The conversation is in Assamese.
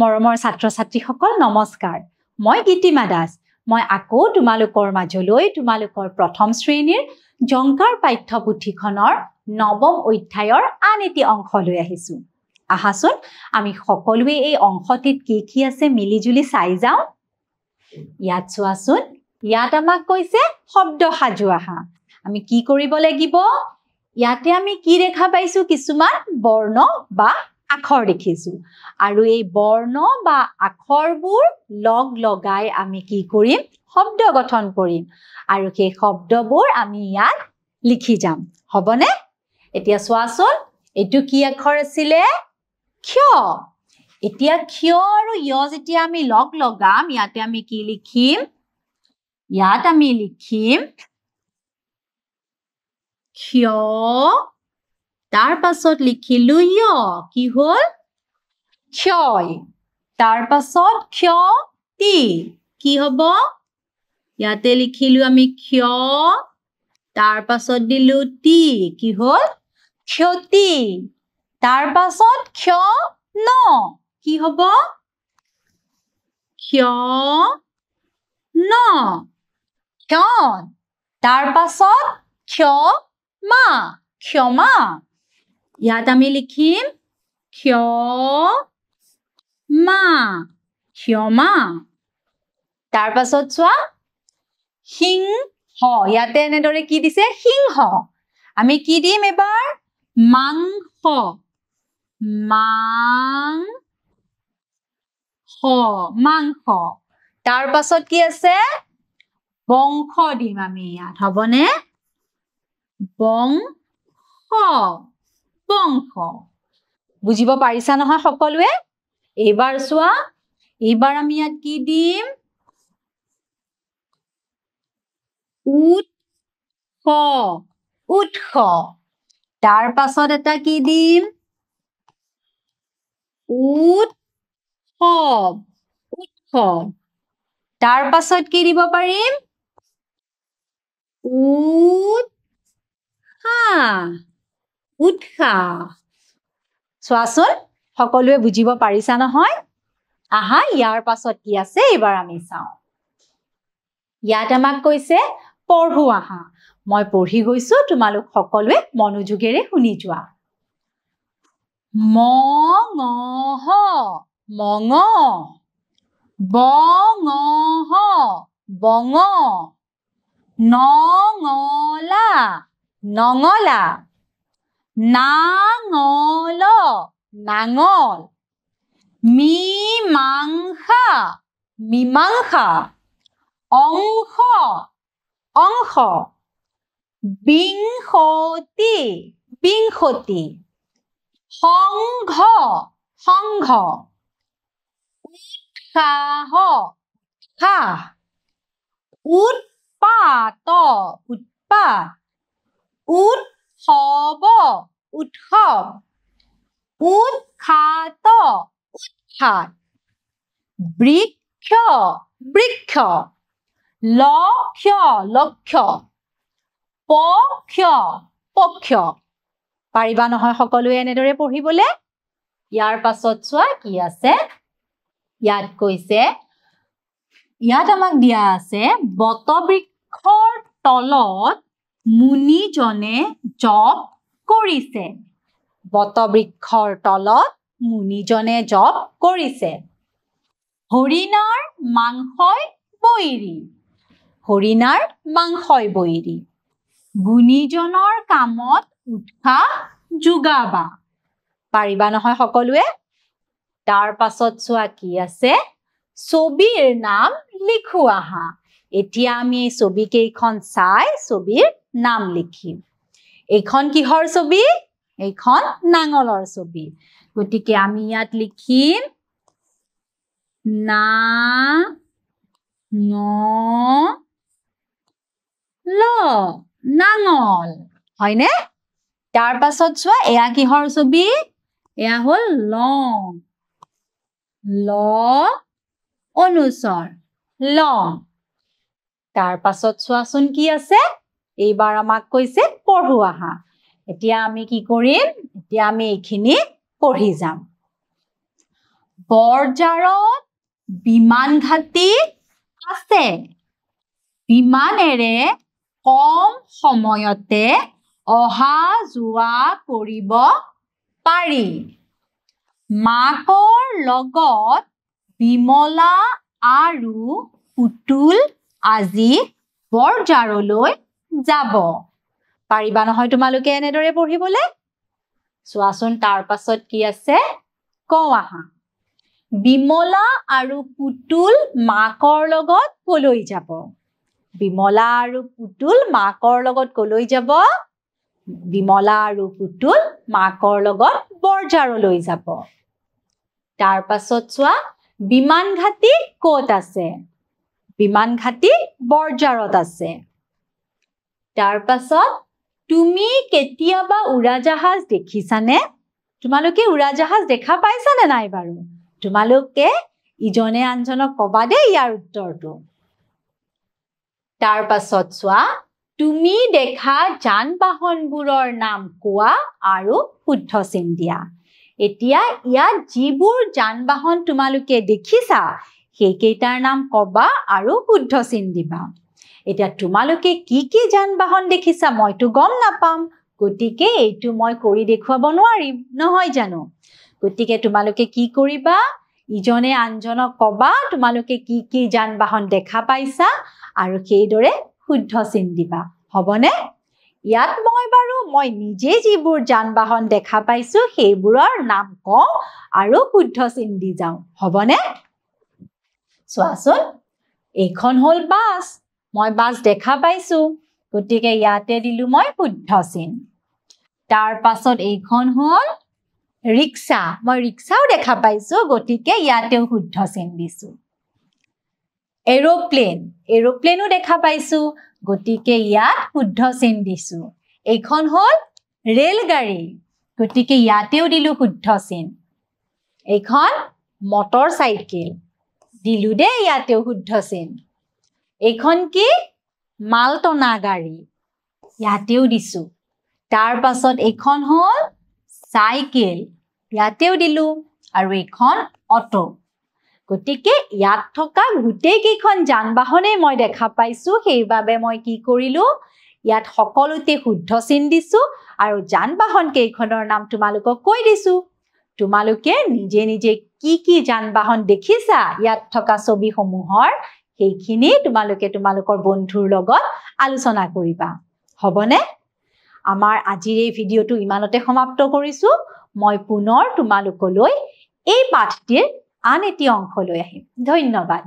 মৰমৰ ছাত্ৰ-ছাত্ৰীসকল নমস্কাৰ মই গীতিমা দাস মই আকৌ তোমালোকৰ মাজলৈ তোমালোকৰ প্ৰথম শ্ৰেণীৰ জংকাৰ পাঠ্যপুথিখনৰ নৱম অধ্যায়ৰ আন এটি অংশ লৈ আহিছো আহাচোন আমি সকলোৱে এই অংশটিত কি আছে মিলিজুলি চাই যাও ইয়াত চোৱাচোন ইয়াত আমাক কৈছে শব্দ সাজু আহা আমি কি কৰিব লাগিব ইয়াতে আমি কি দেখা পাইছো কিছুমান বৰ্ণ বা আখৰ দেখিছো আৰু এই বৰ্ণ বা আখৰবোৰ লগ লগাই আমি কি কৰিম শব্দ গঠন কৰিম আৰু সেই শব্দবোৰ আমি ইয়াত লিখি যাম হবনে এতিয়া চোৱাচোন এটো কি আখৰ আছিল ক্ষ এতিয়া ক্ষ আৰু য় যেতিয়া আমি লগ লগাম ইয়াতে আমি কি লিখিম ইয়াত আমি লিখিম ক্ষ তাৰ পাছত লিখিলো য় কি হল ক্ষয় তাৰ পাছত ক্ষতি কি হ'ব ইয়াতে লিখিলো আমি ক্ষ তাৰ পাছত দিলু তি কি হল ক্ষতি তাৰ পাছত ক্ষ ন কি হ'ব ক্ষ ন ক্ষণ তাৰ পাছত ক্ষমা ক্ষমা ইয়াত আমি লিখিম ক্ষমা ক্ষমা তাৰ পাছত চোৱা সিংহ ইয়াতে এনেদৰে কি দিছে সিংহ আমি কি দিম এবাৰ মাংস মাংস তাৰ পাছত কি আছে বংশ দিম আমি ইয়াত হবনে বংশ বুজিব পাৰিছা নহয় সকলোৱে এইবাৰ চোৱা এইবাৰ আমি ইয়াত কি দিম উৎস তাৰ পাছত এটা কি দিম উৎসৱ তাৰ পাছত কি দিব পাৰিম উৎসাহ চোৱাচোন সকলোৱে বুজিব পাৰিছা নহয় আহা ইয়াৰ পাছত কি আছে এইবাৰ আমি চাওঁ ইয়াত আমাক কৈছে পঢ়ো আহা মই পঢ়ি গৈছো তোমালোক সকলোৱে মনোযোগেৰে শুনি যোৱা মঙহ মঙ বঙহ বঙ নঙলা নঙলা নাঙল নাঙল মীমাংসা মীমাংসা অংশ অংশ বিংশতি বিংশতি সংঘ সংঘ উৎসাহ উৎসাহ উৎপাত উৎপাত উৎসৱ উৎসৱ উৎখাত উৎখাত বৃক্ষ বৃক্ষ লক্ষ্য লক্ষ্য পক্ষ পক্ষ পাৰিবা নহয় সকলোৱে এনেদৰে পঢ়িবলে ইয়াৰ পাছত চোৱা কি আছে ইয়াত কৈছে ইয়াত আমাক দিয়া আছে বটবৃক্ষৰ তলত মুনিজনে জপ কৰিছে বটবৃক্ষৰ তলত মুনিজনে জপ কৰিছে হৰিণাৰ মাংসই বৈৰী হৰিণাৰ মাংসই বৈৰী গুণীজনৰ কামত উৎসাহ যোগাবা পাৰিবা নহয় সকলোৱে তাৰ পাছত চোৱা কি আছে ছবিৰ নাম লিখো আহা এতিয়া আমি এই ছবি কেইখন চাই ছবিৰ নাম লিখিম এইখন কিহৰ ছবি এইখন নাঙলৰ ছবি গতিকে আমি ইয়াত লিখিম না ন ল নাঙল হয়নে তাৰ পাছত চোৱা এয়া কিহৰ ছবি এয়া হল লং ল অনুস্বৰ লং তাৰ পাছত চোৱাচোন কি আছে এইবাৰ আমাক কৈছে পঢ়ো আহা এতিয়া আমি কি কৰিম এতিয়া আমি এইখিনি পঢ়ি যাম বৰজাৰত বিমান ঘাটি আছে বিমানেৰে কম সময়তে অহা যোৱা কৰিব পাৰি মাকৰ লগত বিমলা আৰু পুতুল আজি বৰজাৰলৈ যাব পাৰিবা নহয় তোমালোকে এনেদৰে পঢ়িবলৈ চোৱাচোন তাৰ পাছত কি আছে কওঁ আহা বিমলা আৰু পুতুল মাকৰ লগত কলৈ যাব বিমলা আৰু পুতুল মাকৰ লগত কলৈ যাব বিমলা আৰু পুতুল মাকৰ লগত বৰজাৰলৈ যাব তাৰ পাছত চোৱা বিমান ঘাটি ক'ত আছে বিমান ঘাটি বৰজাৰত আছে তাৰ পাছত তুমি কেতিয়াবা উৰাজাহাজ দেখিছানে তোমালোকে উৰাজাহাজ দেখা পাইছানে নাই বাৰু তোমালোকে ইজনে আনজনক কবা দে ইয়াৰ উত্তৰটো তাৰ পাছত চোৱা তুমি দেখা যান বাহনবোৰৰ নাম কোৱা আৰু শুদ্ধ চিন দিয়া এতিয়া ইয়াত যিবোৰ যান বাহন তোমালোকে দেখিছা সেইকেইটাৰ নাম কবা আৰু শুদ্ধ চিন দিবা এতিয়া তোমালোকে কি যান বাহন দেখিছা মইতো গম নাপাম গতিকে এইটো মই কৰি দেখুৱাব নোৱাৰিম নহয় জানো গতিকে তোমালোকে কি কৰিবা ইজনে আনজনক কবা তোমালোকে কি যান বাহন দেখা পাইছা আৰু সেইদৰে শুদ্ধ চিন দিবা হবনে ইয়াত মই নিজে যিবোৰ যান বাহন দেখা পাইছো সেইবোৰৰ নাম কওঁ আৰু শুদ্ধ চিন দি যাওঁ হবনে চোৱাচোন এইখন হল বাছ মই বাছ দেখা পাইছো গতিকে ইয়াতে দিলো মই শুদ্ধ চিন তাৰ পাছত এইখন হল ৰিক্সা মই ৰিক্সাও দেখা পাইছো গতিকে ইয়াতেও শুদ্ধ চিন দিছো এৰোপ্লেনো দেখা পাইছো গতিকে ইয়াত শুদ্ধ চিন দিছো এইখন হল ৰেলগাড়ী গতিকে ইয়াতেও দিলো শুদ্ধ চিন এইখন মটৰ চাইকেল দিলো দে ইয়াতেও শুদ্ধ চিন এইখন কি মালটনা গাড়ী ইয়াতেও দিছো তাৰ পাছত এইখন হল চাইকেল ইয়াতেও দিলো আৰু এইখন অটো গতিকে ইয়াত থকা গোটেই কেইখন যান বাহনে মই দেখা পাইছো সেইবাবে মই কি কৰিলো ইয়াত সকলোতে শুদ্ধ চিন দিছো আৰু যান বাহন কেইখনৰ নাম তোমালোকক কৈ দিছো তোমালোকে নিজে নিজে কি যান বাহন দেখিছা ইয়াত থকা ছবিসমূহৰ সেইখিনি তোমালোকে তোমালোকৰ বন্ধুৰ লগত আলোচনা কৰিবা হবনে আমাৰ আজিৰ এই ভিডিঅটো ইমানতে সমাপ্ত কৰিছো মই পুনৰ তোমালোকলৈ এই পাঠটিৰ আন এটি অংশ লৈ আহিম ধন্যবাদ